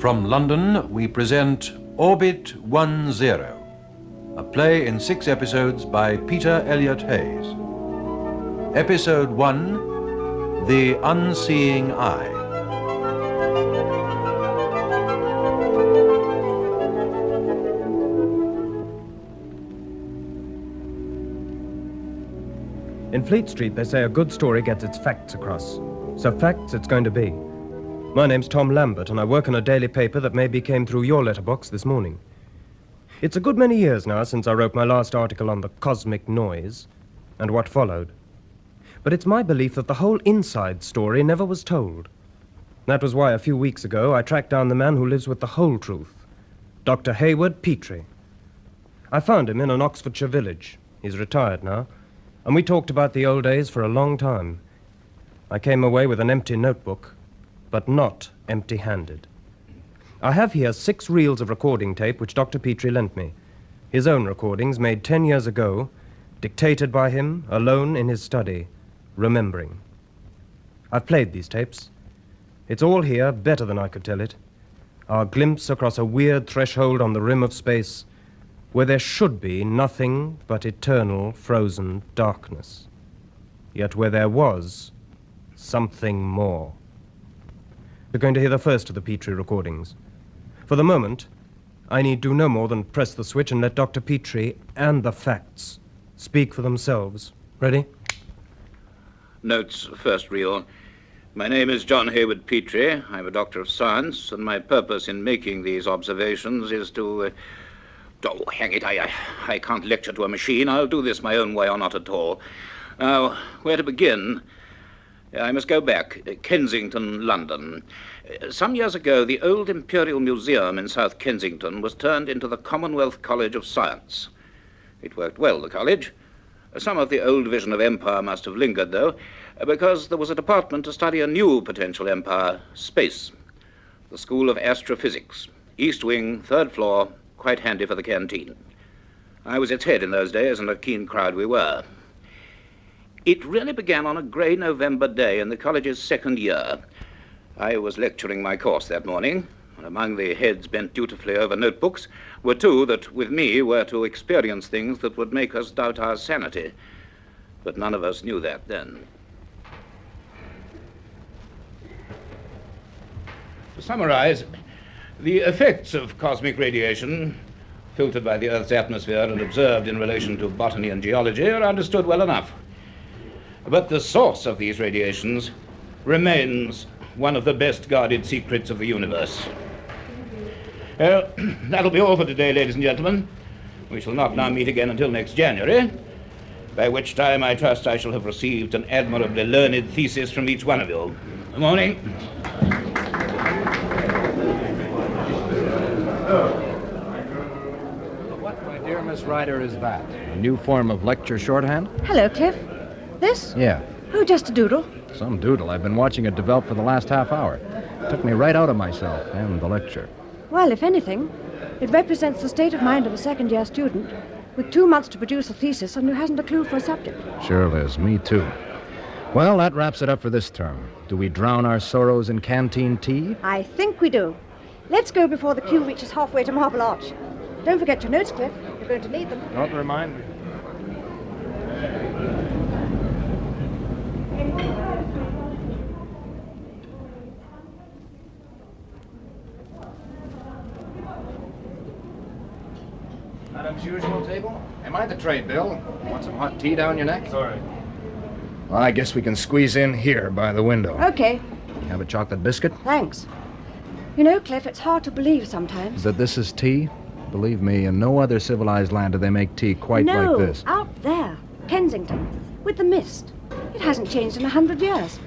From London, we present Orbit 10, a play in 6 episodes by Peter Elliott Hayes. Episode 1, The Unseeing Eye. In Fleet Street, they say a good story gets its facts across. So facts it's going to be. My name's Tom Lambert, and I work in a daily paper that maybe came through your letterbox this morning. It's a good many years now since I wrote my last article on the cosmic noise and what followed. But it's my belief that the whole inside story never was told. That was why a few weeks ago I tracked down the man who lives with the whole truth, Dr. Petrie. I found him in an Oxfordshire village. He's retired now. And we talked about the old days for a long time. I came away with an empty notebook, but not empty-handed. I have here 6 reels of recording tape which Dr. Petrie lent me. His own recordings made 10 years ago, dictated by him, alone in his study, remembering. I've played these tapes. It's all here, better than I could tell it. Our glimpse across a weird threshold on the rim of space, where there should be nothing but eternal frozen darkness, yet where there was something more. We're going to hear the first of the Petrie recordings. For the moment, I need do no more than press the switch and let Dr. Petrie and the facts speak for themselves. Ready? Notes, first reel. My name is John Hayward Petrie. I'm a doctor of science, and my purpose in making these observations is to... Oh, hang it, I can't lecture to a machine. I'll do this my own way or not at all. Now, where to begin? I must go back. Kensington, London. Some years ago, the old Imperial Museum in South Kensington was turned into the Commonwealth College of Science. It worked well, the college. Some of the old vision of empire must have lingered, though, because there was a department to study a new potential empire, space. The School of Astrophysics. East wing, 3rd floor, quite handy for the canteen. I was its head in those days, and a keen crowd we were. It really began on a grey November day in the college's 2nd year. I was lecturing my course that morning, and among the heads bent dutifully over notebooks were 2 that, with me, were to experience things that would make us doubt our sanity. But none of us knew that then. To summarize, the effects of cosmic radiation, filtered by the Earth's atmosphere and observed in relation to botany and geology, are understood well enough. But the source of these radiations remains one of the best guarded secrets of the universe. That'll be all for today, ladies and gentlemen. We shall not now meet again until next January, by which time I trust I shall have received an admirably learned thesis from each one of you. Good morning. What, my dear Miss Ryder, is that? A new form of lecture shorthand? Hello, Cliff. This? Yeah. Oh, just a doodle. Some doodle. I've been watching it develop for the last half hour. Took me right out of myself and the lecture. Well, if anything, it represents the state of mind of a second-year student with 2 months to produce a thesis and who hasn't a clue for a subject. Sure, Liz. Me too. Well, that wraps it up for this term. Do we drown our sorrows in canteen tea? I think we do. Let's go before the queue reaches halfway to Marble Arch. Don't forget your notes, Cliff. You're going to need them. Don't remind me. Adam's usual table? Am I the tray, Bill? Want some hot tea down your neck? Sorry. Well, I guess we can squeeze in here by the window. Okay. Have a chocolate biscuit? Thanks. You know, Cliff, it's hard to believe sometimes. That this is tea? Believe me, in no other civilized land do they make tea quite like this. No, out there, Kensington, with the mist. It hasn't changed in 100 years.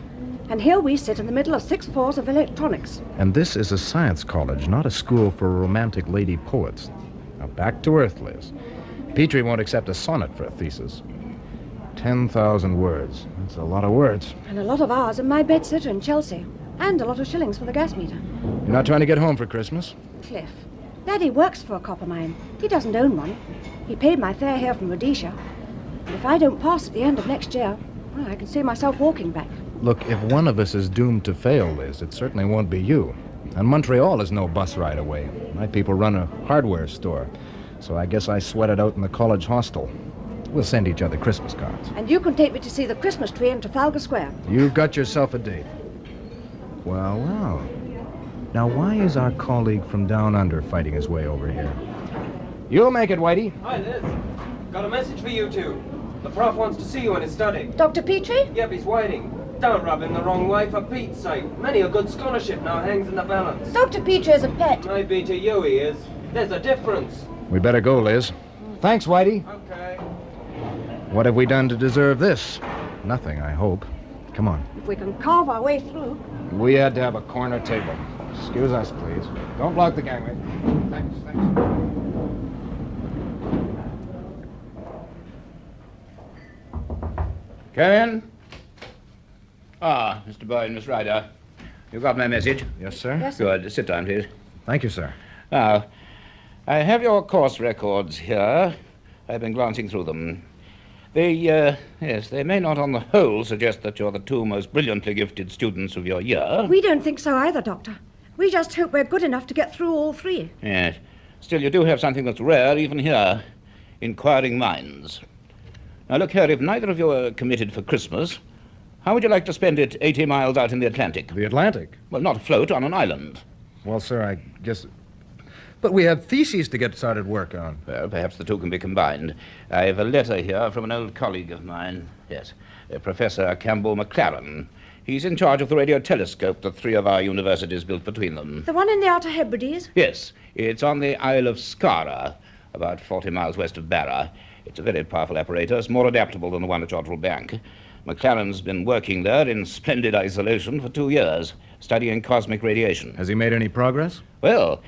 And here we sit in the middle of 6 floors of electronics. And this is a science college, not a school for romantic lady poets. Now, back to earth, Liz. Petrie won't accept a sonnet for a thesis. 10,000 words. That's a lot of words. And a lot of hours in my bedsitter in Chelsea. And a lot of shillings for the gas meter. You're not trying to get home for Christmas? Cliff, Daddy works for a copper mine. He doesn't own one. He paid my fare here from Rhodesia. And if I don't pass at the end of next year, well, I can see myself walking back. Look, if one of us is doomed to fail, Liz, it certainly won't be you. And Montreal is no bus ride away. My people run a hardware store, so I guess I sweat it out in the college hostel. We'll send each other Christmas cards. And you can take me to see the Christmas tree in Trafalgar Square. You've got yourself a date. Well, well. Now, why is our colleague from down under fighting his way over here? You'll make it, Whitey. Hi, Liz. Got a message for you two. The prof wants to see you in his study. Dr. Petrie? Yep, he's waiting. Don't rub him the wrong way, for Pete's sake. Many a good scholarship now hangs in the balance. Dr. Petrie is a pet. Maybe to you he is. There's a difference. We better go, Liz. Thanks, Whitey. Okay. What have we done to deserve this? Nothing, I hope. Come on. If we can carve our way through. We had to have a corner table. Excuse us, please. Don't block the gangway. Thanks. Come in. Ah, Mr. Boyd, Miss Ryder. You got my message? Yes, sir? Yes, sir. Good. Sit down, please. Thank you, sir. Now, I have your course records here. I've been glancing through them. They may not on the whole suggest that you're the two most brilliantly gifted students of your year. We don't think so either, Doctor. We just hope we're good enough to get through all three. Yes. Still, you do have something that's rare even here. Inquiring minds. Now, look here, if neither of you are committed for Christmas, how would you like to spend it 80 miles out in the Atlantic? The Atlantic? Well, not afloat, on an island. Well, sir, I guess... But we have theses to get started work on. Well, perhaps the two can be combined. I have a letter here from an old colleague of mine. Yes, Professor Campbell McLaren. He's in charge of the radio telescope that three of our universities built between them. The one in the Outer Hebrides? Yes, it's on the Isle of Scara, about 40 miles west of Barra. It's a very powerful apparatus, more adaptable than the one at Jodrell Bank. McLaren's been working there in splendid isolation for 2 years, studying cosmic radiation. Has he made any progress? Well,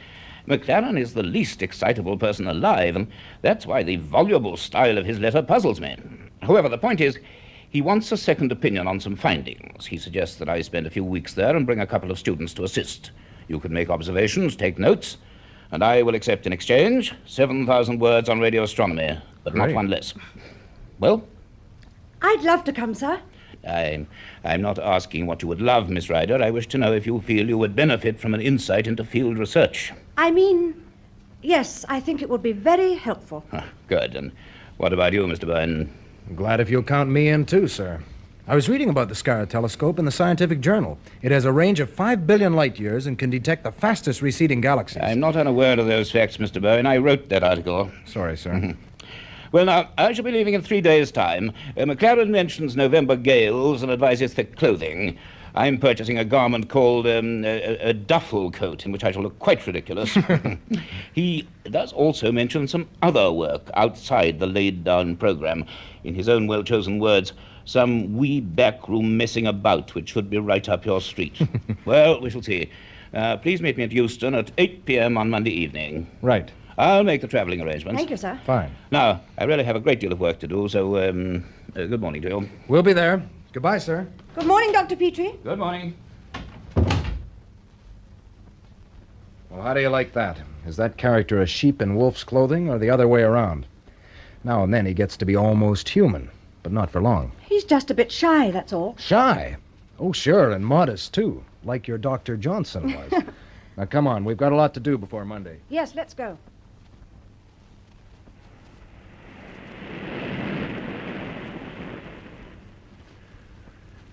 McLaren is the least excitable person alive, and that's why the voluble style of his letter puzzles me. However, the point is, he wants a second opinion on some findings. He suggests that I spend a few weeks there and bring a couple of students to assist. You can make observations, take notes, and I will accept in exchange 7,000 words on radio astronomy, but not Great. one less. Well? I'd love to come, sir. I'm not asking what you would love, Miss Ryder. I wish to know if you feel you would benefit from an insight into field research. I mean, yes, I think it would be very helpful. Good. And what about you, Mr. Byrne? I'm glad if you'll count me in, too, sir. I was reading about the Scara telescope in the Scientific Journal. It has a range of 5 billion light years and can detect the fastest receding galaxies. I'm not unaware of those facts, Mr. Byrne. I wrote that article. Sorry, sir. Well, now, I shall be leaving in 3 days' time. McLaren mentions November gales and advises thick clothing. I'm purchasing a garment called a duffel coat, in which I shall look quite ridiculous. He does also mention some other work outside the laid-down program. In his own well-chosen words, some wee backroom messing about, which should be right up your street. Well, we shall see. Please meet me at Euston at 8 p.m. on Monday evening. Right. I'll make the travelling arrangements. Thank you, sir. Fine. Now, I really have a great deal of work to do, so good morning to you. We'll be there. Goodbye, sir. Good morning, Dr. Petrie. Good morning. Well, how do you like that? Is that character a sheep in wolf's clothing or the other way around? Now and then he gets to be almost human, but not for long. He's just a bit shy, that's all. Shy? Oh, sure, and modest, too, like your Dr. Johnson was. Now, come on. We've got a lot to do before Monday. Yes, let's go.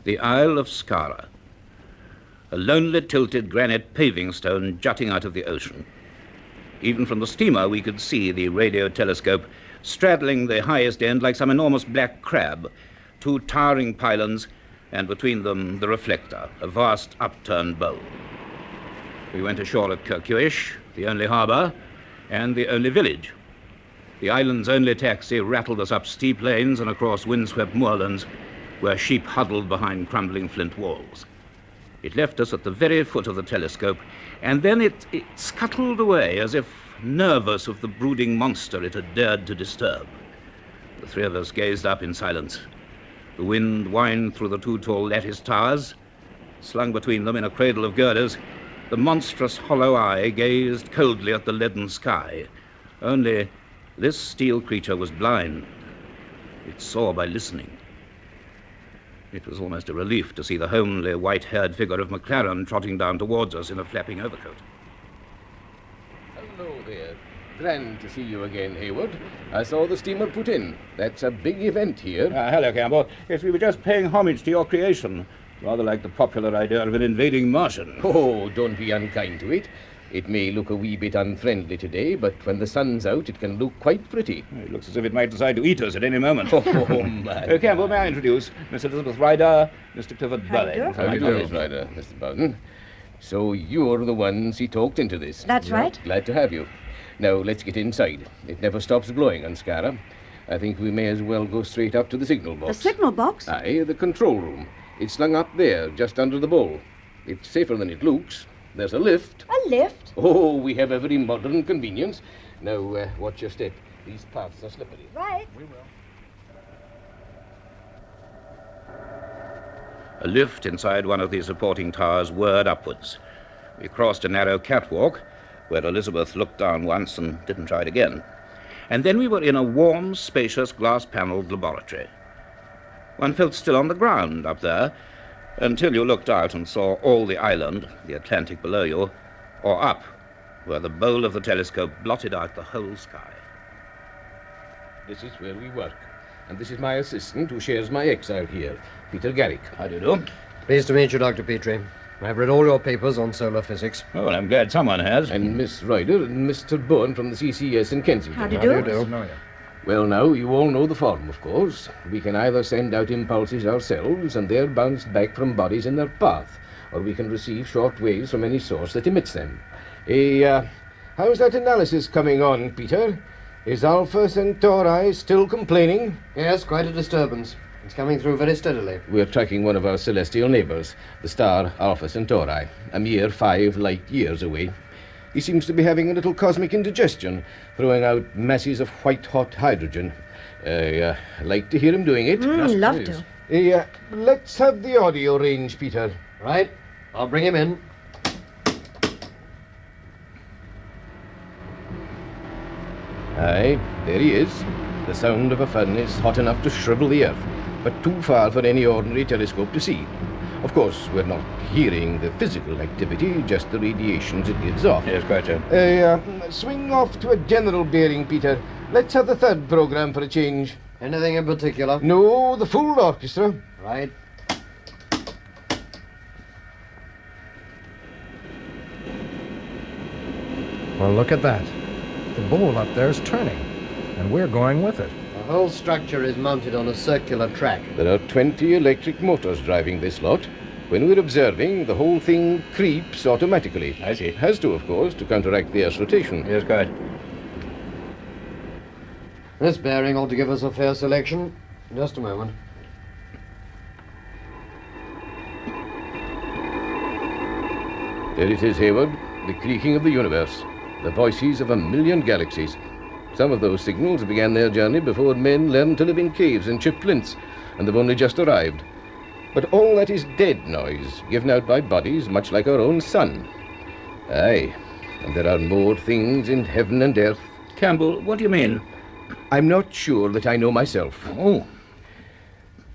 The Isle of Scara. A lonely tilted granite paving stone jutting out of the ocean. Even from the steamer we could see the radio telescope straddling the highest end like some enormous black crab, 2 towering pylons, and between them the reflector, a vast upturned bowl. We went ashore at Kirkuish, the only harbour, and the only village. The island's only taxi rattled us up steep lanes and across windswept moorlands where sheep huddled behind crumbling flint walls. It left us at the very foot of the telescope, and then it scuttled away as if nervous of the brooding monster it had dared to disturb. The 3 of us gazed up in silence. The wind whined through the 2 tall lattice towers. Slung between them in a cradle of girders, the monstrous hollow eye gazed coldly at the leaden sky. Only this steel creature was blind. It saw by listening. It was almost a relief to see the homely, white-haired figure of McLaren trotting down towards us in a flapping overcoat. Hello there. Grand to see you again, Hayward. I saw the steamer put in. That's a big event here. Hello, Campbell. Yes, we were just paying homage to your creation. Rather like the popular idea of an invading Martian. Oh, don't be unkind to it. It may look a wee bit unfriendly today, but when the sun's out, it can look quite pretty. It looks as if it might decide to eat us at any moment. Oh, man. Campbell, may I introduce Miss Elizabeth Ryder, Mr. Clifford Burling. How do you do, Miss Ryder, Mr. Bowden? So you're the ones he talked into this. That's right. Glad to have you. Now, let's get inside. It never stops blowing on Scara. I think we may as well go straight up to the signal box. The signal box? Aye, the control room. It's slung up there, just under the bowl. It's safer than it looks. There's a lift. A lift? Oh, we have every modern convenience. Now, watch your step. These paths are slippery. Right. We will. A lift inside one of the supporting towers whirred upwards. We crossed a narrow catwalk, where Elizabeth looked down once and didn't try it again. And then we were in a warm, spacious, glass-panelled laboratory. One felt still on the ground up there, until you looked out and saw all the island, the Atlantic below you, or up, where the bowl of the telescope blotted out the whole sky. This is where we work. And this is my assistant who shares my exile here, Peter Garrick. How do you do? Pleased to meet you, Dr. Petrie. I've read all your papers on solar physics. Oh, well, I'm glad someone has. And Miss Ryder and Mr. Bourne from the CCS in Kensington. How do you do? Well, now, you all know the form, of course. We can either send out impulses ourselves, and they're bounced back from bodies in their path, or we can receive short waves from any source that emits them. How's that analysis coming on, Peter? Is Alpha Centauri still complaining? Yes, quite a disturbance. It's coming through very steadily. We're tracking one of our celestial neighbors, the star Alpha Centauri, a mere 5 light years away. He seems to be having a little cosmic indigestion, throwing out masses of white-hot hydrogen. Like to hear him doing it. Love to. Let's have the audio range, Peter. Right. I'll bring him in. Aye, there he is. The sound of a furnace hot enough to shrivel the earth, but too far for any ordinary telescope to see. Of course, we're not hearing the physical activity, just the radiations it gives off. Yes, quite so. Swing off to a general bearing, Peter. Let's have the third program for a change. Anything in particular? No, the full orchestra. Right. Well, look at that. The bowl up there's turning, and we're going with it. The whole structure is mounted on a circular track. There are 20 electric motors driving this lot. When we're observing, the whole thing creeps automatically. I see. It has to, of course, to counteract the Earth's rotation. Yes, quite. This bearing ought to give us a fair selection. Just a moment. There it is, Hayward, the creaking of the universe, the voices of 1,000,000 galaxies. Some of those signals began their journey before men learned to live in caves and chip flints, and they've only just arrived. But all that is dead noise, given out by bodies much like our own sun. Aye, and there are more things in heaven and earth. Campbell, what do you mean? I'm not sure that I know myself. Oh,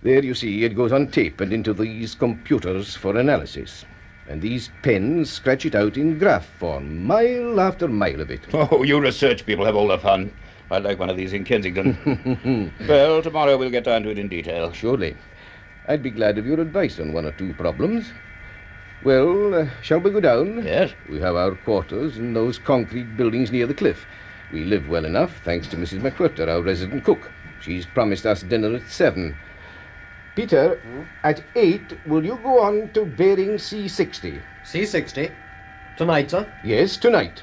There you see, it goes on tape and into these computers for analysis. And these pens scratch it out in graph form, mile after mile of it. oh, you research people have all the fun. I'd like one of these in Kensington. Well, tomorrow we'll get down to it in detail. Surely. I'd be glad of your advice on one or two problems. Well, shall we go down? Yes. We have our quarters in those concrete buildings near the cliff. We live well enough, thanks to Mrs. McWhirter, our resident cook. She's promised us dinner at 7. Peter, at 8, will you go on to bearing C60? C60. Tonight, sir. Yes, tonight.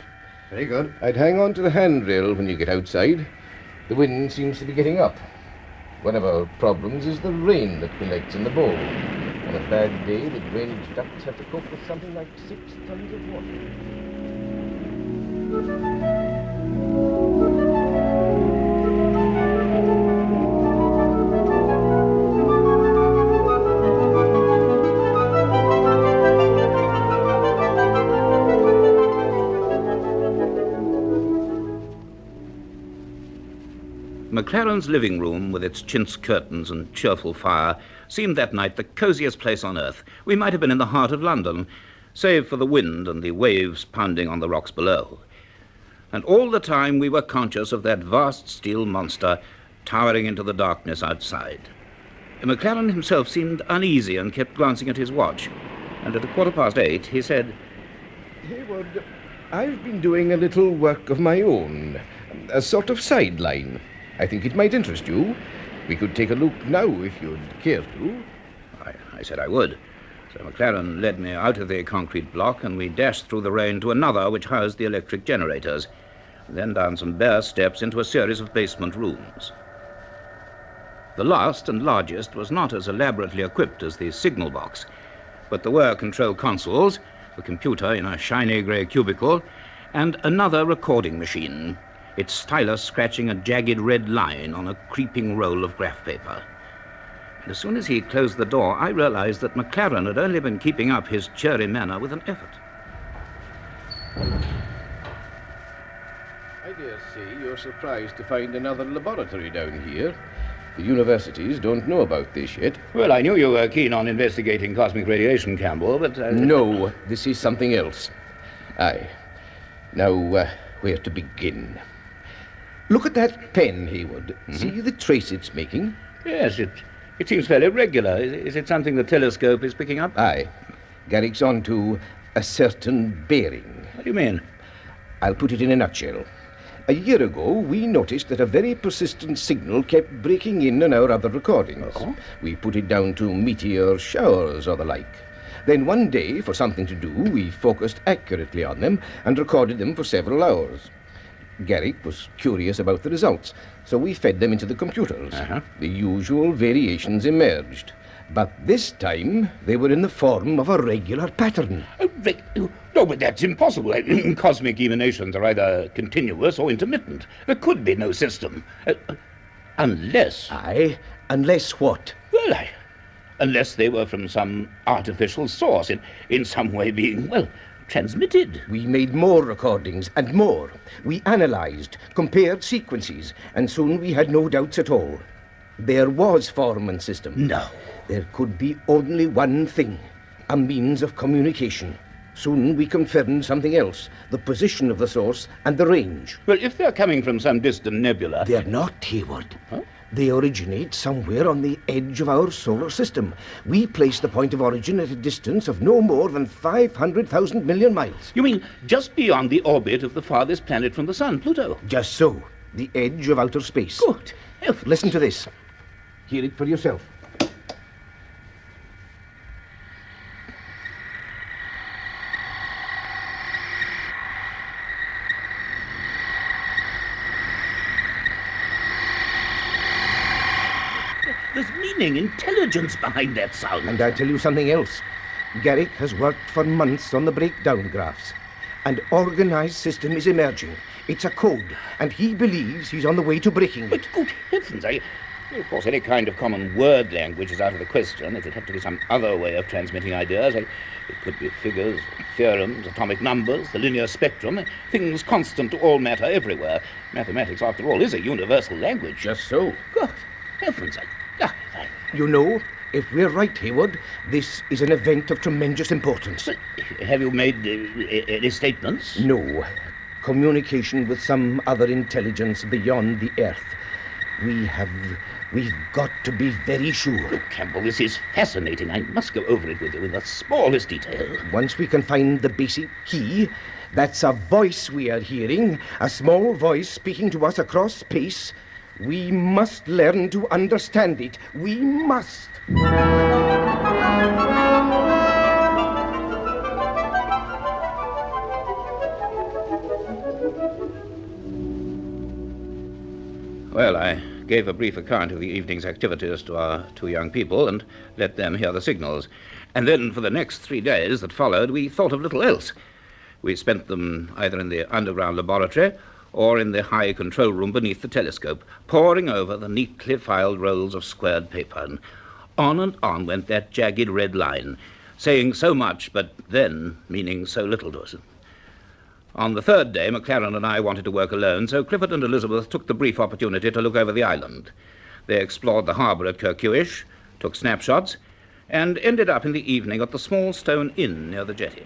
Very good. I'd hang on to the handrail when you get outside. The wind seems to be getting up. One of our problems is the rain that collects in the bowl. On a bad day, the drainage ducts have to cope with something like 6 tons of water. McLaren's living room, with its chintz curtains and cheerful fire, seemed that night the cosiest place on earth. We might have been in the heart of London, save for the wind and the waves pounding on the rocks below. And all the time we were conscious of that vast steel monster towering into the darkness outside. McLaren himself seemed uneasy and kept glancing at his watch. And at 8:15, he said, Hayward, I've been doing a little work of my own, a sort of sideline. I think it might interest you. We could take a look now if you'd care to. I said I would. So McLaren led me out of the concrete block, and we dashed through the rain to another which housed the electric generators, then down some bare steps into a series of basement rooms. The last and largest was not as elaborately equipped as the signal box, but there were control consoles, a computer in a shiny grey cubicle, and another recording machine, its stylus scratching a jagged red line on a creeping roll of graph paper. And as soon as he closed the door, I realized that McLaren had only been keeping up his cheery manner with an effort. I dare say you're surprised to find another laboratory down here. The universities don't know about this yet. Well, I knew you were keen on investigating cosmic radiation, Campbell, but... No, this is something else. Aye. Now, where to begin? Look at that pen, Hayward. See the trace it's making? Yes, it seems fairly regular. Is it something the telescope is picking up? Aye. Garrick's on to a certain bearing. What do you mean? I'll put it in a nutshell. A year ago, we noticed that a very persistent signal kept breaking in on our other recordings. Oh? We put it down to meteor showers or the like. Then one day, for something to do, we focused accurately on them and recorded them for several hours. Garrick was curious about the results, so we fed them into the computers. The usual variations emerged. But this time, they were in the form of a regular pattern. No, but that's impossible. Cosmic emanations are either continuous or intermittent. There could be no system. Unless... Aye, unless what? Well, unless they were from some artificial source, in some way being, well, transmitted. We made more recordings and more. We analyzed, compared sequences, and soon we had no doubts at all. There was form and system. No. There could be only one thing, a means of communication. Soon we confirmed something else, the position of the source and the range. Well, if they're coming from some distant nebula... They're not, Hayward. Huh? They originate somewhere on the edge of our solar system. We place the point of origin at a distance of no more than 500,000 million miles. You mean just beyond the orbit of the farthest planet from the sun, Pluto? Just so. The edge of outer space. Good. Listen to this. Hear it for yourself. There's meaning, intelligence behind that sound. And I tell you something else. Garrick has worked for months on the breakdown graphs. An organized system is emerging. It's a code, and he believes he's on the way to breaking But it. good heavens, of course, any kind of common word language is out of the question. It'd have to be some other way of transmitting ideas. It could be figures, theorems, atomic numbers, the linear spectrum, things constant to all matter everywhere. Mathematics, after all, is a universal language. Just so. Good heavens, You know, if we're right, Hayward, this is an event of tremendous importance. Have you made any statements? No. Communication with some other intelligence beyond the Earth. We've got to be very sure. Look, Campbell, this is fascinating. I must go over it with you in the smallest detail. Once we can find the basic key, that's a voice we are hearing, a small voice speaking to us across space. We must learn to understand it. We must. Well, I gave a brief account of the evening's activities to our two young people and let them hear the signals. And then for the next 3 days that followed, we thought of little else. We spent them either in the underground laboratory or in the high control room beneath the telescope, poring over the neatly filed rolls of squared paper. And on went that jagged red line, saying so much, but then meaning so little to us. On the third day, McLaren and I wanted to work alone, so Clifford and Elizabeth took the brief opportunity to look over the island. They explored the harbour at Kirkuish, took snapshots, and ended up in the evening at the small stone inn near the jetty.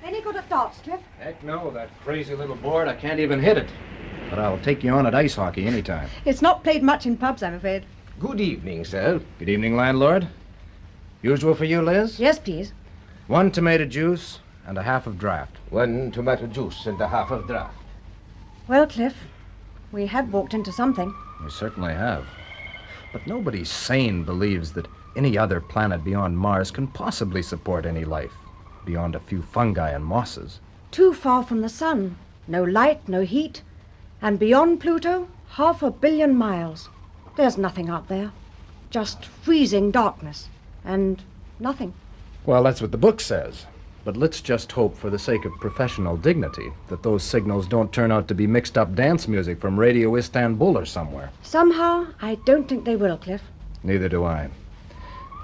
Any good at darts, Cliff? Heck no, that crazy little board, I can't even hit it. But I'll take you on at ice hockey anytime. It's not played much in pubs, I'm afraid. Good evening, sir. Good evening, landlord. Usual for you, Liz? Yes, please. 1 tomato juice and a half of draft. 1 tomato juice and a half of draft. Well, Cliff, we have walked into something. We certainly have. But nobody sane believes that any other planet beyond Mars can possibly support any life, beyond a few fungi and mosses. Too far from the sun. No light, no heat. And beyond Pluto, 500 million miles. There's nothing out there. Just freezing darkness. And nothing. Well, that's what the book says. But let's just hope, for the sake of professional dignity, that those signals don't turn out to be mixed up dance music from Radio Istanbul or somewhere. Somehow, I don't think they will, Cliff. Neither do I.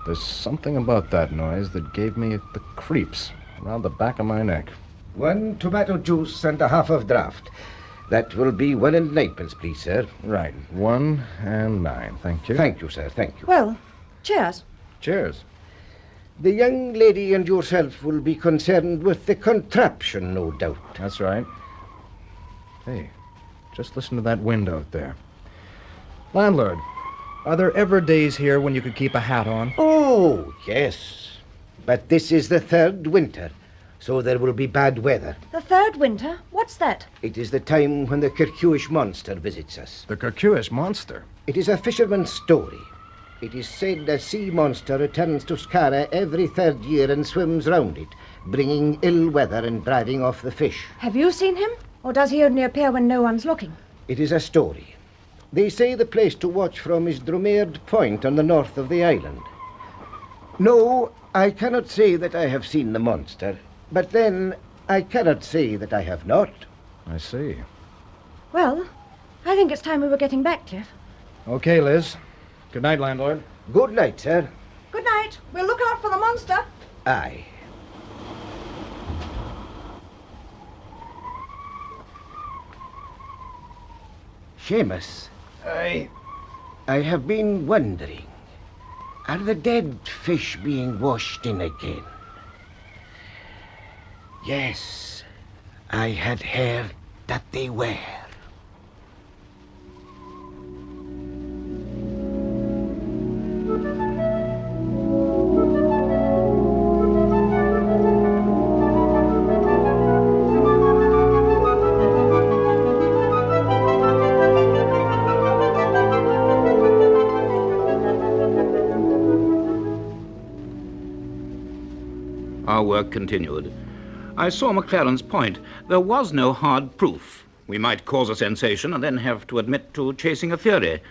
There's something about that noise that gave me the creeps around the back of my neck. 1 tomato juice and a half of draft. That will be 1 and 9pence, please, sir. Right, 1 and 9. Thank you. Thank you, sir. Thank you. Well, cheers. Cheers. The young lady and yourself will be concerned with the contraption, no doubt. That's right. Hey, just listen to that wind out there. Landlord, are there ever days here when you could keep a hat on? Oh, yes. But this is the 3rd winter, so there will be bad weather. The 3rd winter? What's that? It is the time when the Kirkuish monster visits us. The Kirkuish monster? It is a fisherman's story. It is said a sea monster returns to Scara every 3rd year and swims round it, bringing ill weather and driving off the fish. Have you seen him? Or does he only appear when no one's looking? It is a story. They say the place to watch from is Dromaird Point on the north of the island. No, I cannot say that I have seen the monster, but then I cannot say that I have not. I see. Well, I think it's time we were getting back, Cliff. Okay, Liz. Good night, landlord. Good night, sir. Good night. We'll look out for the monster. Aye. Seamus. Aye. I have been wondering, are the dead fish being washed in again? Yes, I had heard that they were. Our work continued. I saw McLaren's point. There was no hard proof. We might cause a sensation and then have to admit to chasing a theory.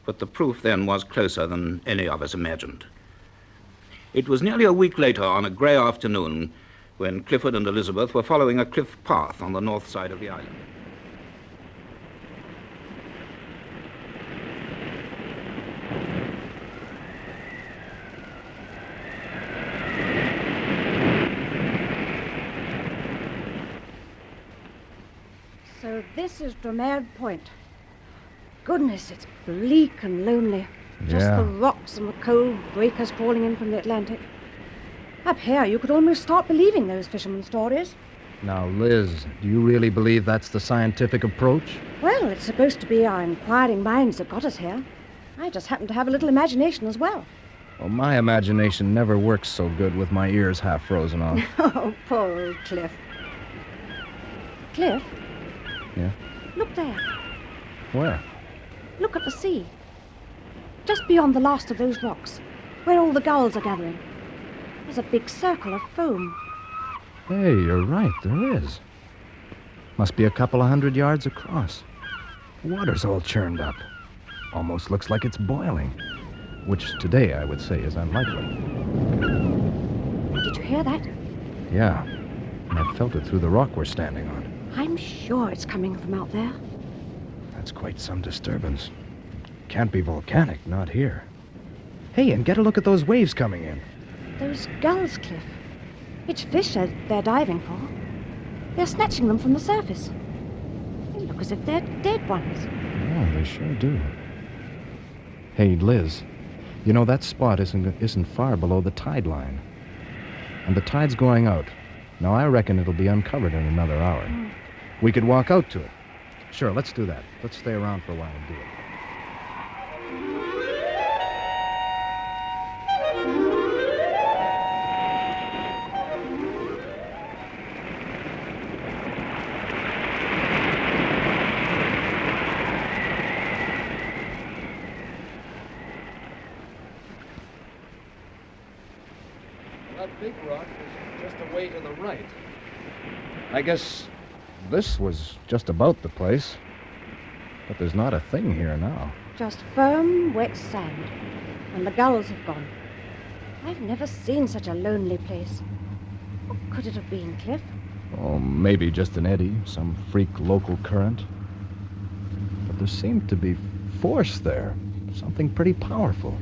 But the proof then was closer than any of us imagined. It was nearly a week later, on a grey afternoon, when Clifford and Elizabeth were following a cliff path on the north side of the island. So this is Dromaird Point. Goodness, it's bleak and lonely. Just Yeah. the rocks and the cold breakers falling in from the Atlantic. Up here, you could almost start believing those fishermen's stories. Now, Liz, do you really believe that's the scientific approach? Well, it's supposed to be our inquiring minds that got us here. I just happen to have a little imagination as well. Well, my imagination never works so good with my ears half frozen off. Oh, poor old Cliff. Cliff? Yeah? Look there. Where? Look at the sea. Just beyond the last of those rocks, where all the gulls are gathering. There's a big circle of foam. Hey, you're right, there is. Must be a couple of 100 yards across. Water's all churned up. Almost looks like it's boiling. Which today I would say is unlikely. Did you hear that? Yeah, and I felt it through the rock we're standing on. I'm sure it's coming from out there. That's quite some disturbance. Can't be volcanic, not here. Hey, and get a look at those waves coming in. Those gulls, Cliff. Which fish they're diving for? They're snatching them from the surface. They look as if they're dead ones. Yeah, they sure do. Hey, Liz, you know that spot isn't far below the tide line. And the tide's going out. Now, I reckon it'll be uncovered in another hour. We could walk out to it. Sure, let's do that. Let's stay around for a while and do it. That big rock was just away to the right. I guess this was just about the place. But there's not a thing here now. Just firm, wet sand. And the gulls have gone. I've never seen such a lonely place. What could it have been, Cliff? Oh, maybe just an eddy, some freak local current. But there seemed to be force there. Something pretty powerful.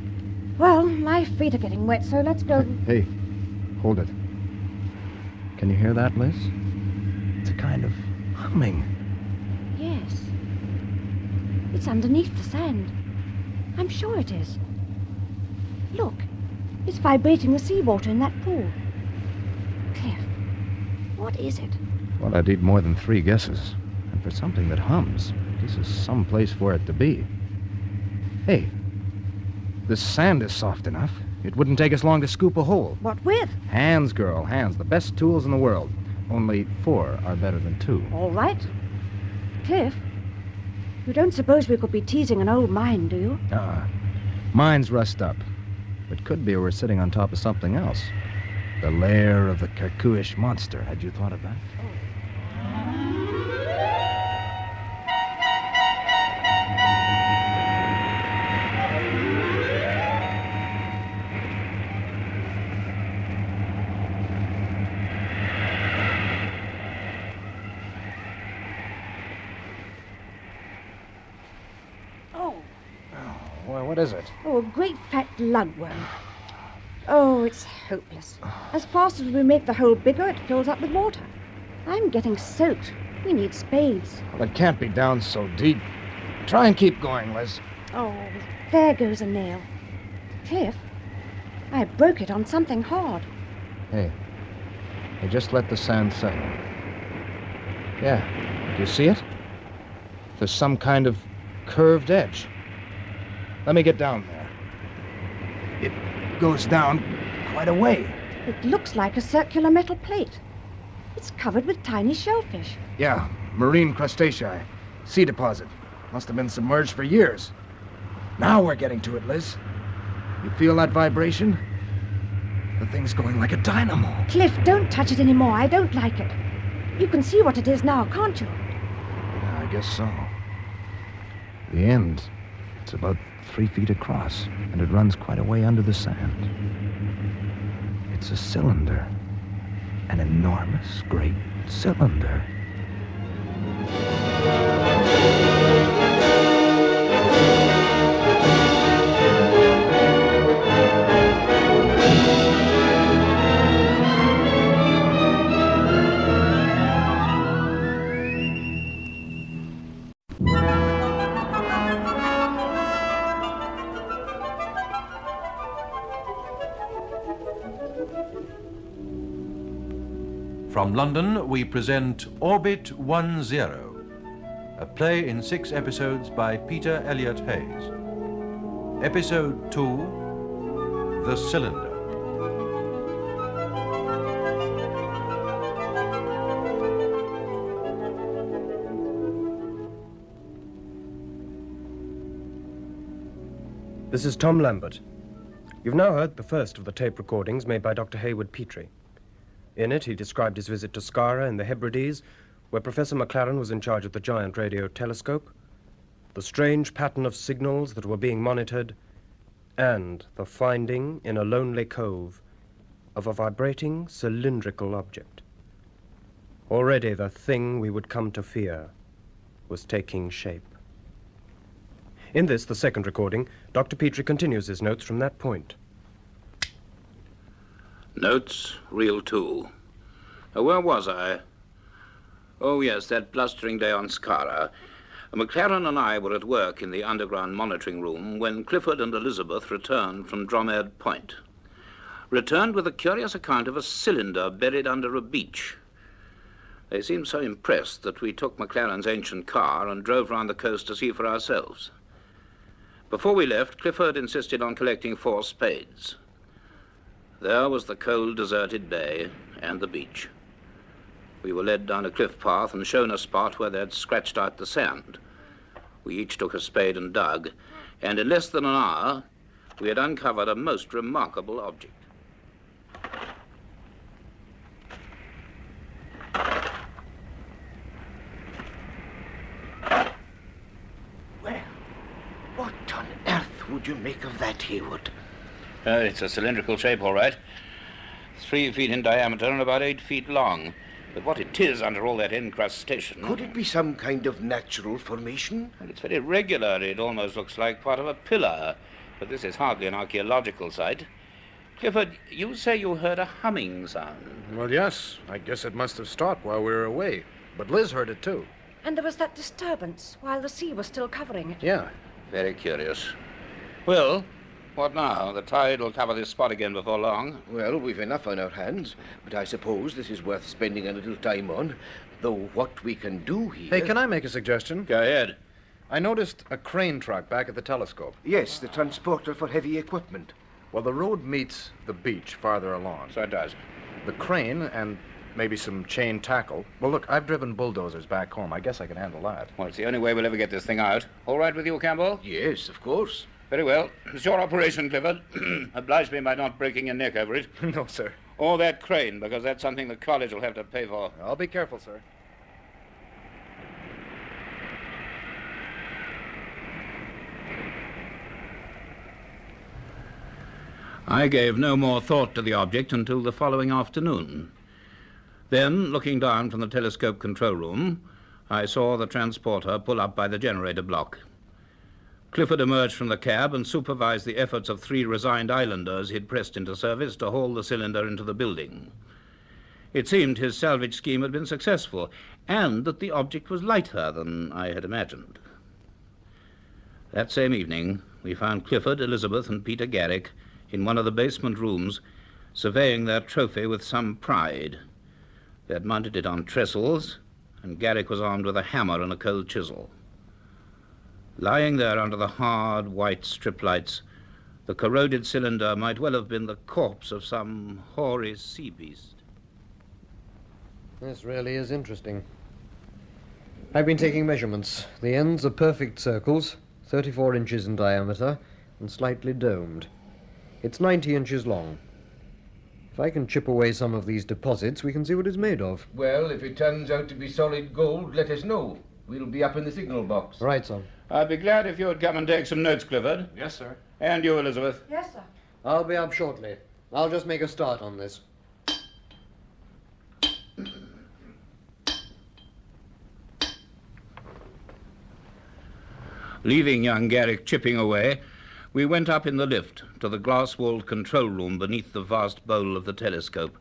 Well, my feet are getting wet, so let's go. Hey, hold it. Can you hear that, Liz? It's a kind of humming. Yes. It's underneath the sand. I'm sure it is. Look, it's vibrating the seawater in that pool. Cliff, what is it? Well, I'd need more than 3 guesses. And for something that hums, this is some place for it to be. Hey, this sand is soft enough. It wouldn't take us long to scoop a hole. What with? Hands, girl, hands. The best tools in the world. Only 4 are better than 2. All right. Cliff, you don't suppose we could be teasing an old mine, do you? Mines rust up. It could be we're sitting on top of something else. The lair of the Kikuish monster. Had you thought of that? Well, what is it? Oh, a great fat lugworm. Oh, it's hopeless. As fast as we make the hole bigger, it fills up with water. I'm getting soaked. We need spades. Well, it can't be down so deep. Try and keep going, Liz. Oh, there goes a nail. Cliff, I broke it on something hard. Hey, just let the sand settle. Yeah, do you see it? There's some kind of curved edge. Let me get down there. It goes down quite a way. It looks like a circular metal plate. It's covered with tiny shellfish. Yeah, marine crustacea. Sea deposit. Must have been submerged for years. Now we're getting to it, Liz. You feel that vibration? The thing's going like a dynamo. Cliff, don't touch it anymore. I don't like it. You can see what it is now, can't you? Yeah, I guess so. The end. It's about 3 feet across, and it runs quite a way under the sand. It's a cylinder. An enormous, great cylinder. From London, we present Orbit 10, a play in 6 episodes by Peter Elliott Hayes. Episode 2, The Cylinder. This is Tom Lambert. You've now heard the first of the tape recordings made by Dr. Petrie. In it, he described his visit to Scara in the Hebrides, where Professor McLaren was in charge of the giant radio telescope, the strange pattern of signals that were being monitored, and the finding in a lonely cove of a vibrating cylindrical object. Already the thing we would come to fear was taking shape. In this, the second recording, Dr. Petrie continues his notes from that point. Notes, reel 2. Where was I? Oh, yes, that blustering day on Scara. McLaren and I were at work in the underground monitoring room when Clifford and Elizabeth returned from Dromede Point. Returned with a curious account of a cylinder buried under a beach. They seemed so impressed that we took McLaren's ancient car and drove round the coast to see for ourselves. Before we left, Clifford insisted on collecting 4 spades. There was the cold, deserted bay and the beach. We were led down a cliff path and shown a spot where they'd scratched out the sand. We each took a spade and dug, and in less than an hour, we had uncovered a most remarkable object. Well, what on earth would you make of that, Haywood? It's a cylindrical shape, all right. 3 feet in diameter and about 8 feet long. But what it is under all that incrustation... Could it be some kind of natural formation? Well, it's very regular. It almost looks like part of a pillar. But this is hardly an archaeological site. Clifford, you say you heard a humming sound. Well, yes. I guess it must have stopped while we were away. But Liz heard it, too. And there was that disturbance while the sea was still covering it. Yeah. Very curious. Well, what now? The tide will cover this spot again before long. Well, we've enough on our hands, but I suppose this is worth spending a little time on. Though what we can do here... Hey, can I make a suggestion? Go ahead. I noticed a crane truck back at the telescope. Yes, the transporter for heavy equipment. Well, the road meets the beach farther along. So it does. The crane and maybe some chain tackle. Well, look, I've driven bulldozers back home. I guess I can handle that. Well, it's the only way we'll ever get this thing out. All right with you, Campbell? Yes, of course. Very well. It's your operation, Clifford. Oblige me by not breaking your neck over it. No, sir. Or that crane, because that's something the college will have to pay for. I'll be careful, sir. I gave no more thought to the object until the following afternoon. Then, looking down from the telescope control room, I saw the transporter pull up by the generator block. Clifford emerged from the cab and supervised the efforts of 3 resigned islanders he'd pressed into service to haul the cylinder into the building. It seemed his salvage scheme had been successful, and that the object was lighter than I had imagined. That same evening, we found Clifford, Elizabeth, and Peter Garrick in one of the basement rooms, surveying their trophy with some pride. They had mounted it on trestles, and Garrick was armed with a hammer and a cold chisel. Lying there under the hard, white strip lights, the corroded cylinder might well have been the corpse of some hoary sea beast. This really is interesting. I've been taking measurements. The ends are perfect circles, 34 inches in diameter, and slightly domed. It's 90 inches long. If I can chip away some of these deposits, we can see what it's made of. Well, if it turns out to be solid gold, let us know. We'll be up in the signal box. Right, son. I'd be glad if you would come and take some notes, Clifford. Yes, sir. And you, Elizabeth. Yes, sir. I'll be up shortly. I'll just make a start on this. Leaving young Garrick chipping away, we went up in the lift to the glass-walled control room beneath the vast bowl of the telescope.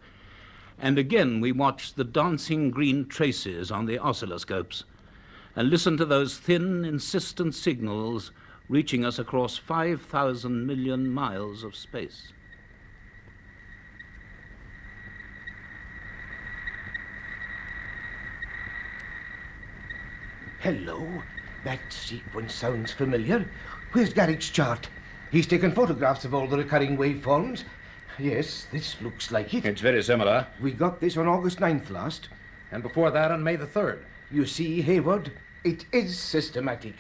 And again we watched the dancing green traces on the oscilloscopes and listened to those thin, insistent signals reaching us across 5,000 million miles of space. Hello. That sequence sounds familiar. Where's Garrick's chart? He's taken photographs of all the recurring waveforms. Yes, this looks like it. It's very similar. We got this on August 9th last. And before that on May the 3rd. You see, Hayward, it is systematic.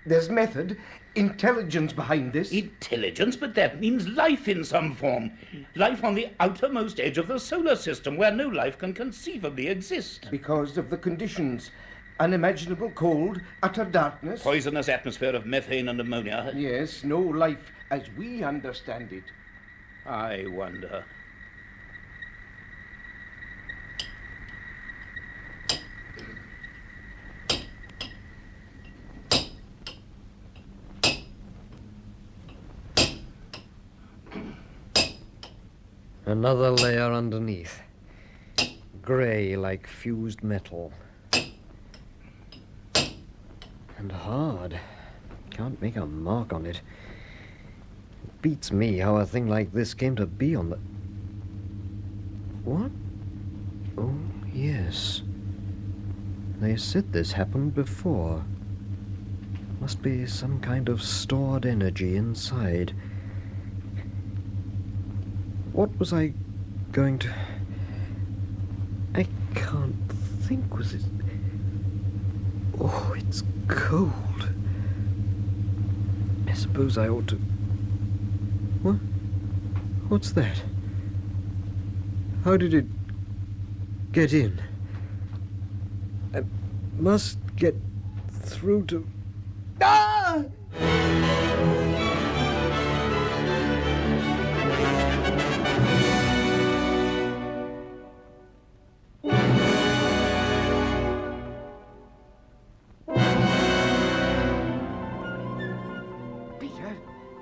There's method, intelligence behind this. Intelligence, but that means life in some form. Life on the outermost edge of the solar system, where no life can conceivably exist. Because of the conditions. Unimaginable cold, utter darkness. Poisonous atmosphere of methane and ammonia. Yes, no life as we understand it. I wonder. Another layer underneath. grey like fused metal. And hard. Can't make a mark on it. It beats me how a thing like this came to be on the... What? Oh, yes. They said this happened before. Must be some kind of stored energy inside. What was I going to... I can't think. Was it... Oh, it's cold. I suppose I ought to... What? What's that? How did it get in? I must get through to... Ah!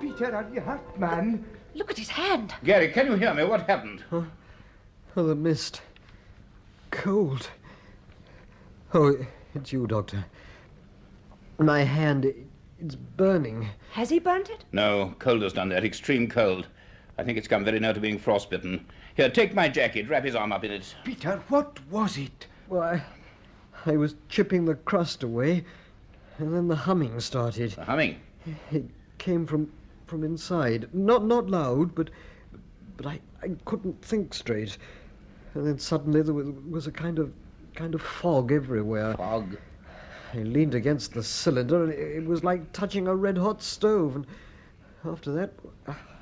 Peter, are you hurt, man? Look at his hand. Gary, can you hear me? What happened? Oh, the mist. Cold. Oh, it's you, Doctor. My hand, it's burning. Has he burnt it? No, cold has done that. Extreme cold. I think it's come very near to being frostbitten. Here, take my jacket. Wrap his arm up in it. Peter, what was it? Well, I was chipping the crust away, and then the humming started. The humming? It came from inside. Not loud, but I couldn't think straight. And then suddenly there was a kind of fog everywhere. Fog? I leaned against the cylinder, and it was like touching a red-hot stove. And after that,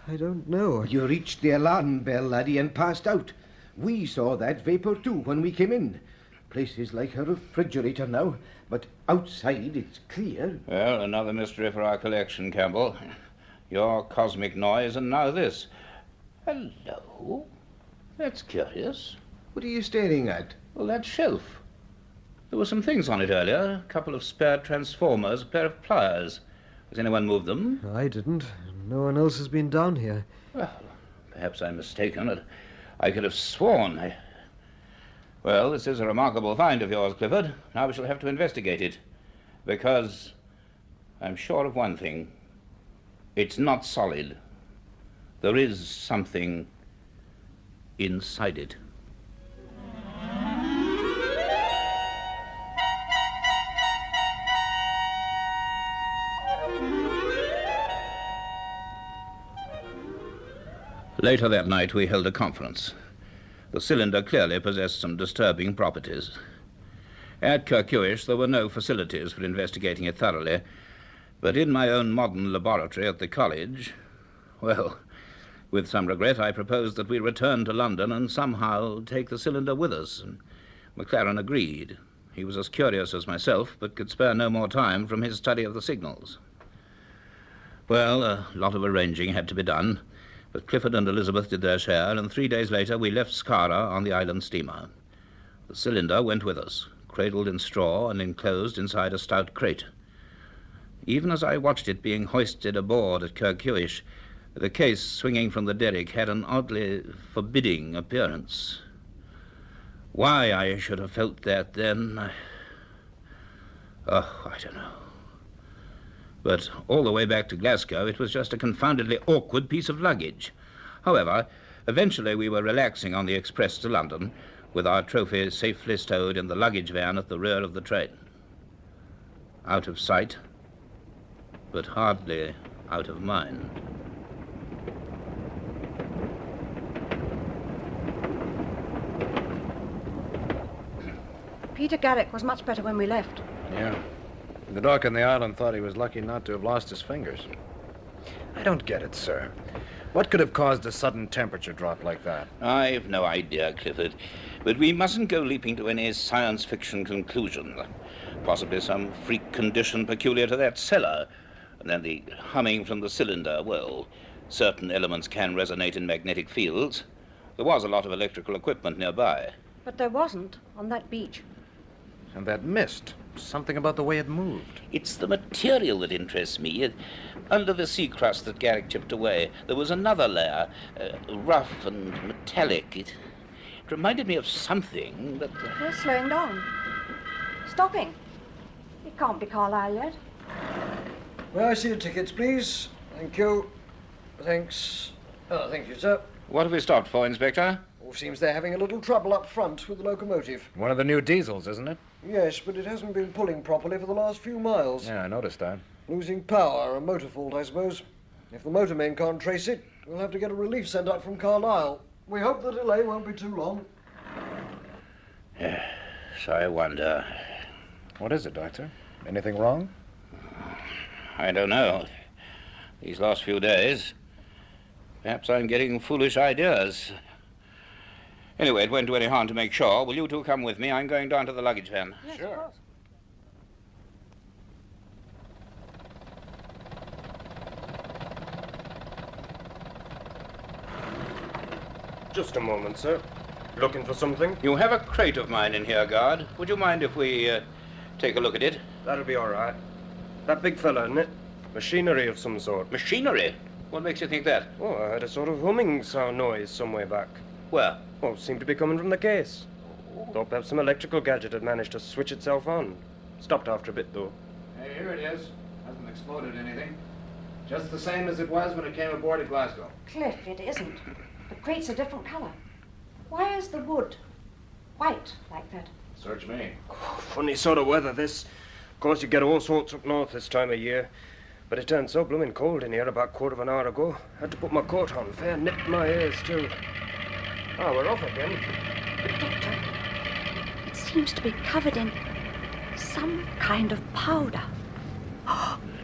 I don't know. You reached the alarm bell, laddie, and passed out. We saw that vapor too when we came in. Place is like a refrigerator now, but outside it's clear. Well, another mystery for our collection, Campbell. Your cosmic noise, and now this. Hello? That's curious. What are you staring at? Well, that shelf. There were some things on it earlier. A couple of spare transformers, a pair of pliers. Has anyone moved them? I didn't. No one else has been down here. Well, perhaps I'm mistaken. I could have sworn. Well, this is a remarkable find of yours, Clifford. Now we shall have to investigate it. Because I'm sure of one thing. It's not solid. There is something inside it. Later that night, we held a conference. The cylinder clearly possessed some disturbing properties. At Kirkhuish, there were no facilities for investigating it thoroughly, but in my own modern laboratory at the college, well, with some regret, I proposed that we return to London and somehow take the cylinder with us. And McLaren agreed. He was as curious as myself, but could spare no more time from his study of the signals. Well, a lot of arranging had to be done, but Clifford and Elizabeth did their share, and 3 days later we left Scara on the island steamer. The cylinder went with us, cradled in straw and enclosed inside a stout crate. Even as I watched it being hoisted aboard at Kirkhuish, the case swinging from the derrick had an oddly forbidding appearance. Why I should have felt that then, I don't know. But all the way back to Glasgow, it was just a confoundedly awkward piece of luggage. However, eventually we were relaxing on the express to London, with our trophy safely stowed in the luggage van at the rear of the train. Out of sight, but hardly out of mind. Peter Garrick was much better when we left. Yeah. The doc on the island thought he was lucky not to have lost his fingers. I don't get it, sir. What could have caused a sudden temperature drop like that? I've no idea, Clifford. But we mustn't go leaping to any science fiction conclusion. Possibly some freak condition peculiar to that cellar. And then the humming from the cylinder. Well, certain elements can resonate in magnetic fields. There was a lot of electrical equipment nearby. But there wasn't on that beach. And that mist. Something about the way it moved. It's the material that interests me. Under the sea crust that Garrick chipped away, there was another layer, rough and metallic. It It reminded me of something, but... We're slowing down. Stopping. It can't be Carlisle yet. May I see your tickets, please? Thank you. Thanks. Oh, thank you, sir. What have we stopped for, Inspector? Oh, seems they're having a little trouble up front with the locomotive. One of the new diesels, isn't it? Yes, but it hasn't been pulling properly for the last few miles. Yeah, I noticed that. Losing power, a motor fault, I suppose. If the motormen can't trace it, we'll have to get a relief sent up from Carlisle. We hope the delay won't be too long. So I wonder... What is it, Doctor? Anything wrong? I don't know. These last few days, perhaps I'm getting foolish ideas. Anyway, it won't do any harm to make sure. Will you two come with me? I'm going down to the luggage van. Yes, Sure. of course. Just a moment, sir. Looking for something? You have a crate of mine in here, guard. Would you mind if we take a look at it? That'll be all right. That big fella, isn't it? Machinery of some sort. Machinery? What makes you think that? Oh, I heard a sort of humming sound noise some way back. Where? Oh, it seemed to be coming from the case. Thought perhaps some electrical gadget had managed to switch itself on. Stopped after a bit, though. Hey, here it is. Hasn't exploded anything. Just the same as it was when it came aboard at Glasgow. Cliff, it isn't. The crate's a different colour. Why is the wood white like that? Search me. Funny sort of weather, this. Of course, you get all sorts up north this time of year. But it turned so blooming cold in here about quarter of an hour ago. Had to put my coat on. Fair nipped my ears, too. Oh, we're off again. Doctor, it seems to be covered in some kind of powder.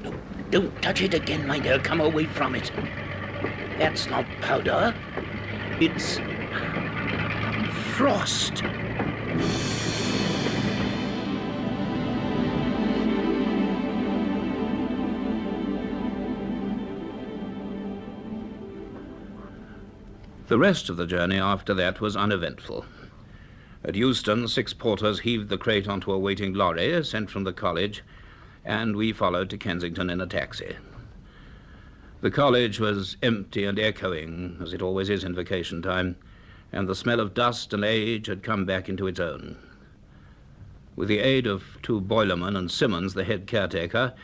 No, don't touch it again, my dear. Come away from it. That's not powder. It's frost. The rest of the journey after that was uneventful. At Euston, 6 porters heaved the crate onto a waiting lorry sent from the college, and we followed to Kensington in a taxi. The college was empty and echoing, as it always is in vacation time, and the smell of dust and age had come back into its own. With the aid of 2 boilermen and Simmons, the head caretaker,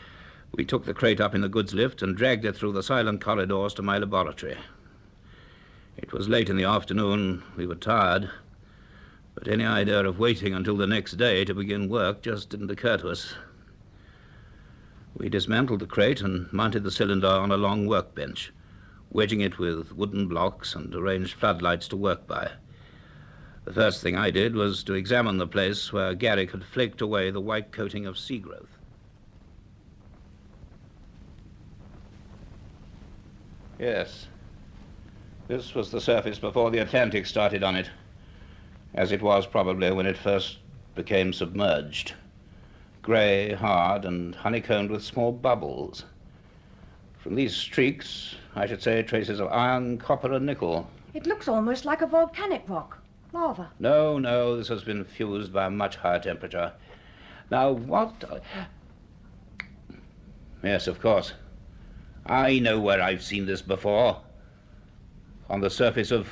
we took the crate up in the goods lift and dragged it through the silent corridors to my laboratory. It was late in the afternoon. We were tired, but any idea of waiting until the next day to begin work just didn't occur to us. We dismantled the crate and mounted the cylinder on a long workbench, wedging it with wooden blocks and arranged floodlights to work by. The first thing I did was to examine the place where Garrick had flaked away the white coating of sea growth. Yes. This was the surface before the Atlantic started on it, as it was probably when it first became submerged. Grey, hard, and honeycombed with small bubbles. From these streaks, I should say traces of iron, copper, and nickel. It looks almost like a volcanic rock. Lava. No, this has been fused by a much higher temperature. Now, what... Yes, of course. I know where I've seen this before. On the surface of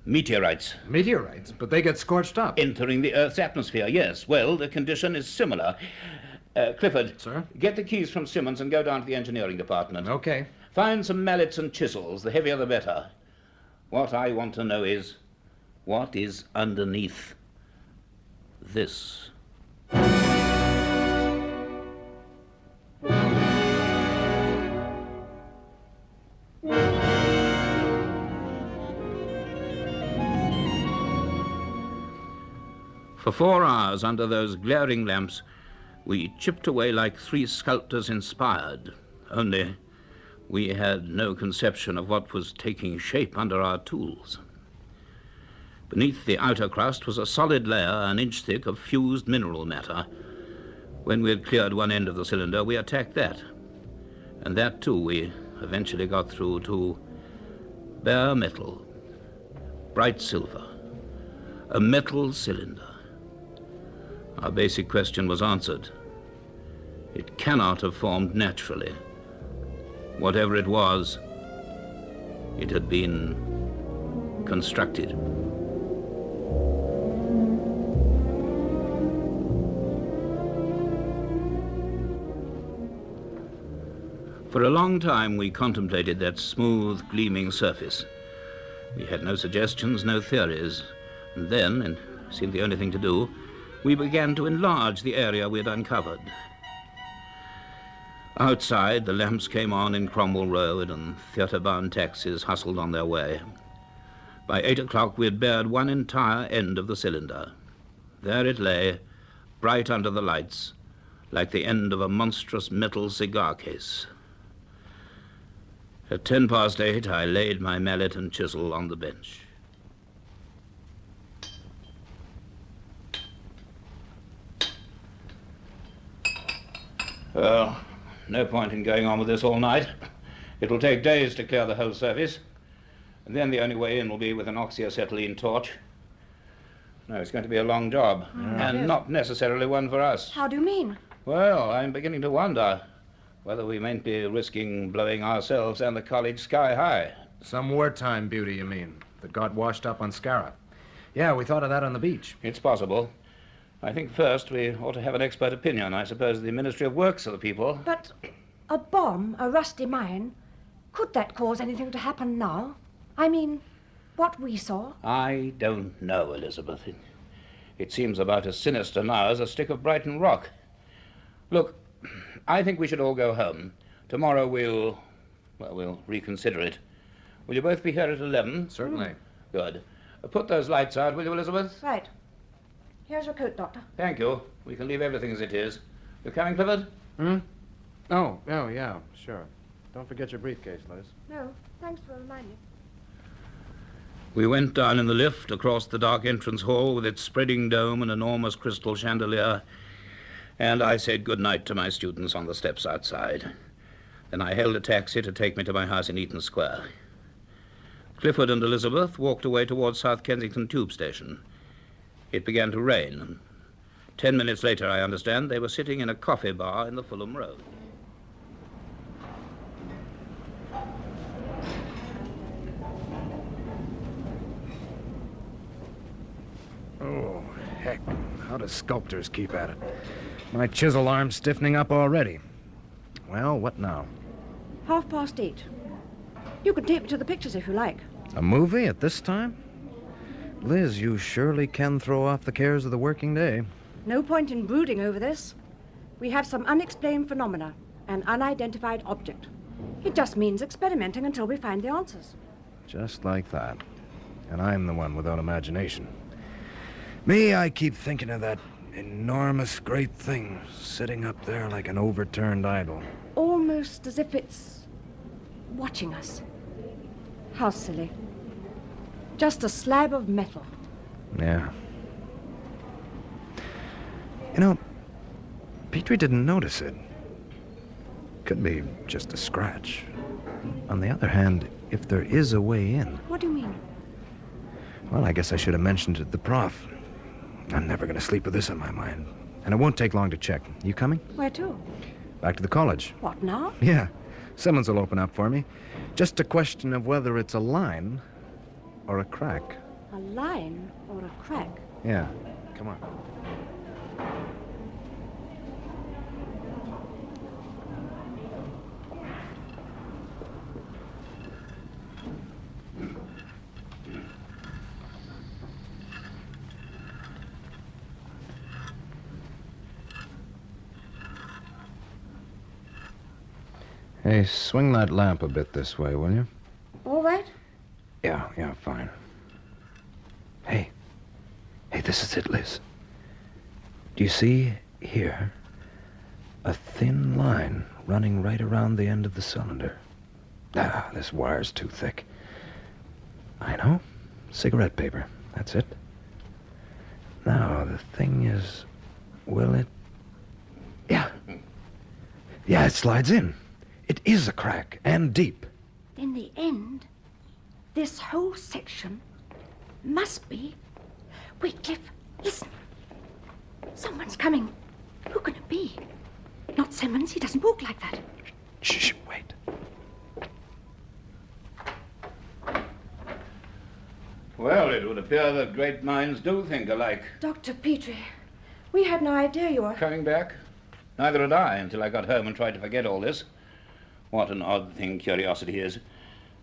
meteorites. Meteorites? But they get scorched up. Entering the Earth's atmosphere, yes. Well, the condition is similar. Clifford. Sir? Get the keys from Simmons and go down to the engineering department. Okay. Find some mallets and chisels. The heavier the better. What I want to know is, what is underneath this? For 4 hours under those glaring lamps, we chipped away like 3 sculptors inspired, only we had no conception of what was taking shape under our tools. Beneath the outer crust was a solid layer an inch thick of fused mineral matter. When we had cleared one end of the cylinder, we attacked that. And that, too, we eventually got through to bare metal, bright silver, a metal cylinder. Our basic question was answered. It cannot have formed naturally. Whatever it was, it had been constructed. For a long time we contemplated that smooth, gleaming surface. We had no suggestions, no theories. And then, and it seemed the only thing to do, we began to enlarge the area we had uncovered. Outside, the lamps came on in Cromwell Road, and theatre-bound taxis hustled on their way. By 8 o'clock, we had bared one entire end of the cylinder. There it lay, bright under the lights, like the end of a monstrous metal cigar case. At 8:10, I laid my mallet and chisel on the bench. Well, no point in going on with this all night. It'll take days to clear the whole surface, and then the only way in will be with an oxyacetylene torch. No, it's going to be a long job, and not necessarily one for us. How do you mean? Well, I'm beginning to wonder whether we mayn't be risking blowing ourselves and the college sky high. Some wartime beauty, you mean, that got washed up on Scara. Yeah, we thought of that on the beach. It's possible. I think first we ought to have an expert opinion. I suppose the Ministry of Works are the people. But a bomb, a rusty mine, could that cause anything to happen now? I mean, what we saw? I don't know, Elizabeth. It seems about as sinister now as a stick of Brighton rock. Look, I think we should all go home. Tomorrow we'll reconsider it. Will you both be here at 11? Certainly. Good. Put those lights out, will you, Elizabeth? Right. Here's your coat, Doctor. Thank you. We can leave everything as it is. You coming, Clifford? Oh, yeah, sure. Don't forget your briefcase, Liz. No, thanks for reminding. We went down in the lift across the dark entrance hall with its spreading dome and enormous crystal chandelier, and I said good night to my students on the steps outside. Then I hailed a taxi to take me to my house in Eaton Square. Clifford and Elizabeth walked away towards South Kensington Tube Station. It began to rain, and 10 minutes later, I understand, they were sitting in a coffee bar in the Fulham Road. Oh, heck. How do sculptors keep at it? My chisel arm's stiffening up already. Well, what now? 8:30. You can take me to the pictures if you like. A movie at this time? Liz, you surely can throw off the cares of the working day. No point in brooding over this. We have some unexplained phenomena, an unidentified object. It just means experimenting until we find the answers. Just like that. And I'm the one without imagination. Me, I keep thinking of that enormous great thing sitting up there like an overturned idol. Almost as if it's watching us. How silly. Just a slab of metal. Yeah. You know, Petrie didn't notice it. Could be just a scratch. On the other hand, if there is a way in... What do you mean? Well, I guess I should have mentioned it to the prof. I'm never going to sleep with this on my mind. And it won't take long to check. You coming? Where to? Back to the college. What, now? Yeah. Simmons will open up for me. Just a question of whether it's a line or a crack. A line or a crack? Yeah. Come on. Hey, swing that lamp a bit this way, will you? All right. Yeah, fine. Hey, this is it, Liz. Do you see here a thin line running right around the end of the cylinder? This wire's too thick. I know. Cigarette paper. That's it. Now, the thing is, will it... Yeah, it slides in. It is a crack, and deep. In the end, this whole section must be... Wait, Cliff, listen. Someone's coming. Who can it be? Not Simmons. He doesn't walk like that. Shh, wait. Well, it would appear that great minds do think alike. Dr. Petrie, we had no idea you were... Coming back? Neither had I until I got home and tried to forget all this. What an odd thing curiosity is.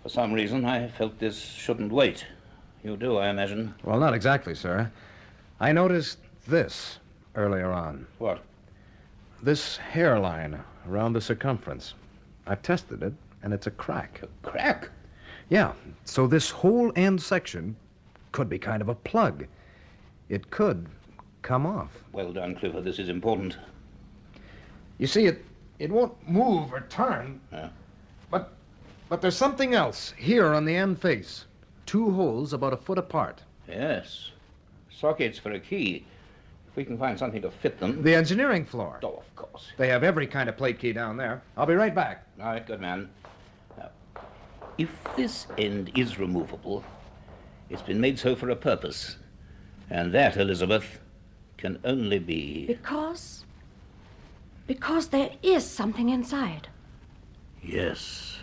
For some reason, I felt this shouldn't wait. You do, I imagine. Well, not exactly, sir. I noticed this earlier on. What? This hairline around the circumference. I've tested it, and it's a crack. A crack? Yeah, so this whole end section could be kind of a plug. It could come off. Well done, Clifford. This is important. You see, it won't move or turn, Yeah. but there's something else here on the end face. 2 holes about a foot apart. Yes. Sockets for a key. If we can find something to fit them. The engineering floor. Oh, of course. They have every kind of plate key down there. I'll be right back. All right, good man. Now, if this end is removable, it's been made so for a purpose. And that, Elizabeth, can only be... Because there is something inside. Yes.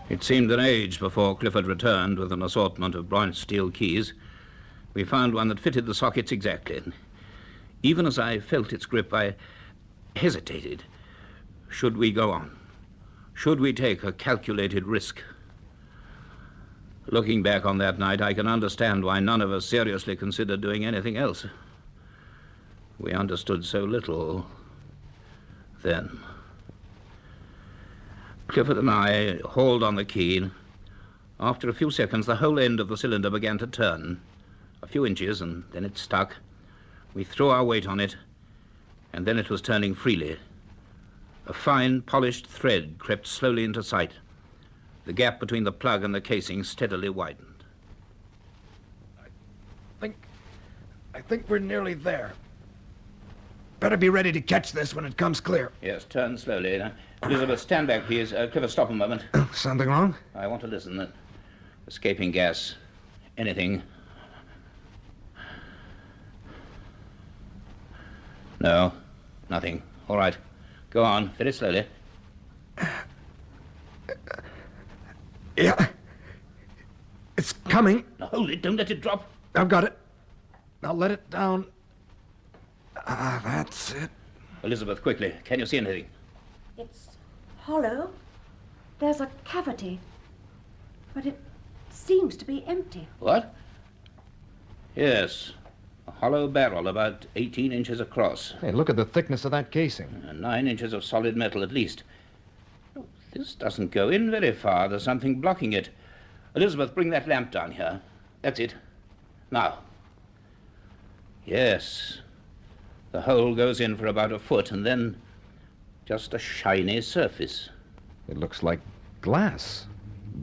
It seemed an age before Clifford returned with an assortment of bright steel keys. We found one that fitted the sockets exactly. Even as I felt its grip, I hesitated. Should we go on? Should we take a calculated risk? Looking back on that night, I can understand why none of us seriously considered doing anything else. We understood so little then. Clifford and I hauled on the key. After a few seconds, the whole end of the cylinder began to turn. A few inches, and then it stuck. We threw our weight on it, and then it was turning freely. A fine, polished thread crept slowly into sight. The gap between the plug and the casing steadily widened. I think we're nearly there. Better be ready to catch this when it comes clear. Yes, turn slowly. Now, Elizabeth, stand back, please. Clifford, stop a moment. Something wrong? I want to listen. Escaping gas. Anything. No, nothing. All right. Go on, very slowly. Yeah. It's coming. Now hold it, don't let it drop. I've got it. Now let it down. That's it. Elizabeth, quickly. Can you see anything? It's hollow. There's a cavity. But it seems to be empty. What? Yes. A hollow barrel about 18 inches across. Hey, look at the thickness of that casing. 9 inches of solid metal at least. Oh, this doesn't go in very far. There's something blocking it. Elizabeth, bring that lamp down here. That's it. Now. Yes. The hole goes in for about a foot, and then just a shiny surface. It looks like glass.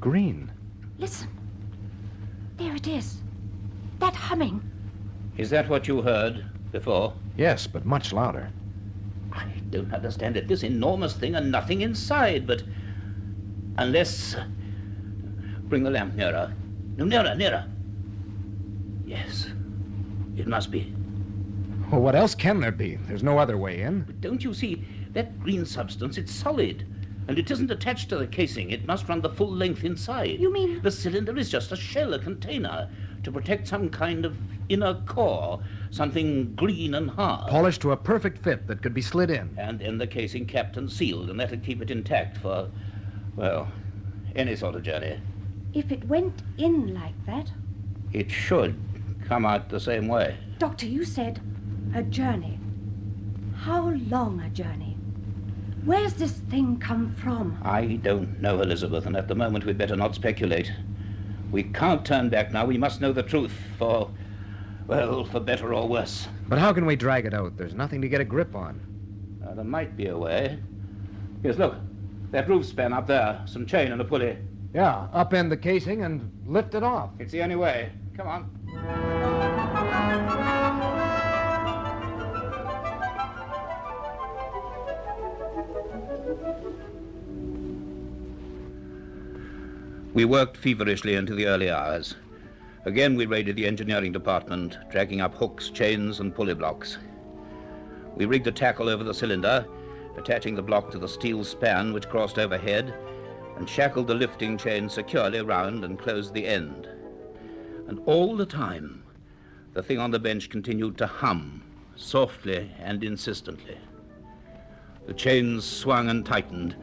Green. Listen. There it is. That humming. Is that what you heard before? Yes, but much louder. I don't understand it. This enormous thing and nothing inside, but... Unless... Bring the lamp nearer. No, nearer, nearer. Yes. It must be. Well, what else can there be? There's no other way in. But don't you see? That green substance, it's solid. And it isn't attached to the casing. It must run the full length inside. You mean... The cylinder is just a shell, a container, to protect some kind of inner core, something green and hard. Polished to a perfect fit that could be slid in. And then the casing capped and sealed, and that'd keep it intact for, well, any sort of journey. If it went in like that... It should come out the same way. Doctor, you said a journey. How long a journey? Where's this thing come from? I don't know, Elizabeth, and at the moment we'd better not speculate. We can't turn back now. We must know the truth for, well, for better or worse. But how can we drag it out? There's nothing to get a grip on. There might be a way. Yes, look. That roof span up there. Some chain and a pulley. Yeah, upend the casing and lift it off. It's the only way. Come on. We worked feverishly into the early hours. Again, we raided the engineering department, dragging up hooks, chains, and pulley blocks. We rigged a tackle over the cylinder, attaching the block to the steel span which crossed overhead, and shackled the lifting chain securely round and closed the end. And all the time, the thing on the bench continued to hum, softly and insistently. The chains swung and tightened.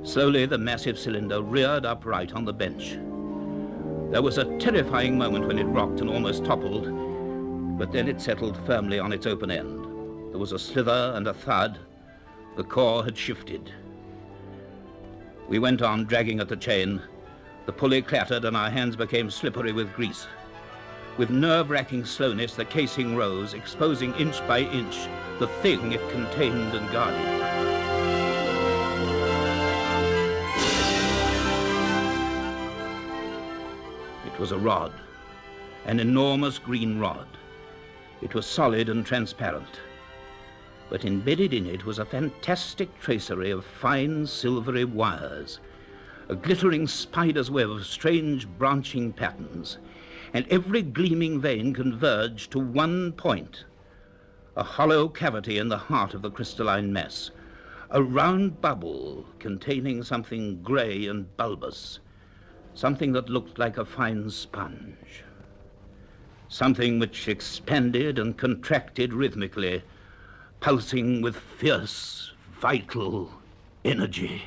Slowly, the massive cylinder reared upright on the bench. There was a terrifying moment when it rocked and almost toppled, but then it settled firmly on its open end. There was a slither and a thud. The core had shifted. We went on dragging at the chain. The pulley clattered and our hands became slippery with grease. With nerve-wracking slowness, the casing rose, exposing inch by inch the thing it contained and guarded. It was a rod, an enormous green rod. It was solid and transparent, but embedded in it was a fantastic tracery of fine silvery wires, a glittering spider's web of strange branching patterns, and every gleaming vein converged to one point, a hollow cavity in the heart of the crystalline mass, a round bubble containing something grey and bulbous, something that looked like a fine sponge, something which expanded and contracted rhythmically, pulsing with fierce, vital energy.